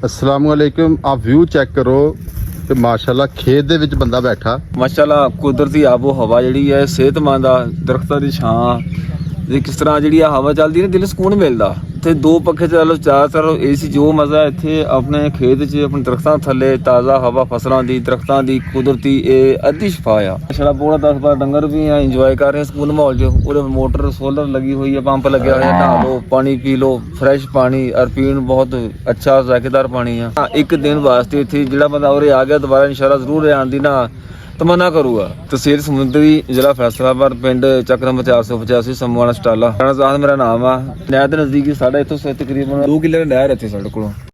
अस्सलामुअलैकुम। आप view check करो ਤੇ ਮਾਸ਼ਾਅੱਲਾ ਖੇਤ ਦੇ ਵਿੱਚ ਬੰਦਾ ਬੈਠਾ। ਮਾਸ਼ਾਅੱਲਾ ਕੁਦਰਤੀ ਆਬੋ ਹਵਾ ਜਿਹੜੀ ਹੈ ਸਿਹਤਮੰਦ ਆ, ਦਰਖਤਾਂ ਦੀ ਛਾਂ ਤੇ ਕਿਸ ਤਰ੍ਹਾਂ ਜਿਹੜੀ ਆ ਹਵਾ ਚੱਲਦੀ ਨੇ ਦਿਲ ਨੂੰ ਸਕੂਨ ਮਿਲਦਾ। ਤੇ ਦੋ ਪੱਖੇ ਚੱਲੋ, ਚਾਰ ਚਲੋ ਏਸੀ, ਜੋ ਮਜ਼ਾ ਇੱਥੇ ਆਪਣੇ ਖੇਤ 'ਚ ਆਪਣੇ ਦਰਖਤਾਂ ਥੱਲੇ ਤਾਜ਼ਾ ਹਵਾ, ਫਸਲਾਂ ਦੀ, ਦਰਖਤਾਂ ਦੀ, ਕੁਦਰਤੀ ਇਹ ਅੱਧੀ ਸ਼ਫਾ ਆ। ਮਾਸ਼ਾਅੱਲਾ ਪੂਰਾ 10-12 ਡੰਗਰ ਵੀ ਆ, ਇੰਜੋਏ ਕਰ ਰਹੇ ਸਕੂਨ ਮਾਹੌਲ 'ਚ। ਉਹਦੇ ਮੋਟਰ ਸੋਲਰ ਲੱਗੀ ਹੋਈ ਹੈ, ਪੰਪ ਲੱਗਿਆ ਹੋਇਆ, ਨਹਾ ਲਓ, ਪਾਣੀ ਪੀ ਲਓ, ਫਰੈਸ਼ ਪਾਣੀ ਔਰ ਪੀਣ ਬਹੁਤ ਅੱਛਾ ਜ਼ਾਇਕੇਦਾਰ ਪਾਣੀ ਆ। ਇੱਕ ਦਿਨ ਵਾਸਤੇ ਇੱਥੇ ਜਿਹੜਾ ਬੰਦਾ ਉਰੇ ਆ ਗਿਆ ਦੁਬਾਰਾ ਇਨਸ਼ਾਅੱਲਾ ਜ਼ਰੂਰ ਆਉਣ ਦੀ ਨਾ ਤਮੰਨਾ ਕਰੂਗਾ। ਤਹਿਸੀਲ ਸਮੁੰਦਰੀ, ਜ਼ਿਲ੍ਹਾ ਫੈਸਲਾਬਾਦ, ਪਿੰਡ ਚੱਕ ਨੰਬਰ 485, ਸਮੂਆਣਾ ਸਟਾਲਾ। ਰਾਣਾ ਸਾਹਿਬ ਮੇਰਾ ਨਾਮ ਆ। ਨਹਿਰ ਦੇ ਨਜ਼ਦੀਕ ਸਾਡਾ ਇੱਥੋਂ ਤਕਰੀਬਨ 2 ਕਿੱਲੇ ਨਹਿਰ ਇੱਥੇ ਸਾਡੇ ਕੋਲੋਂ।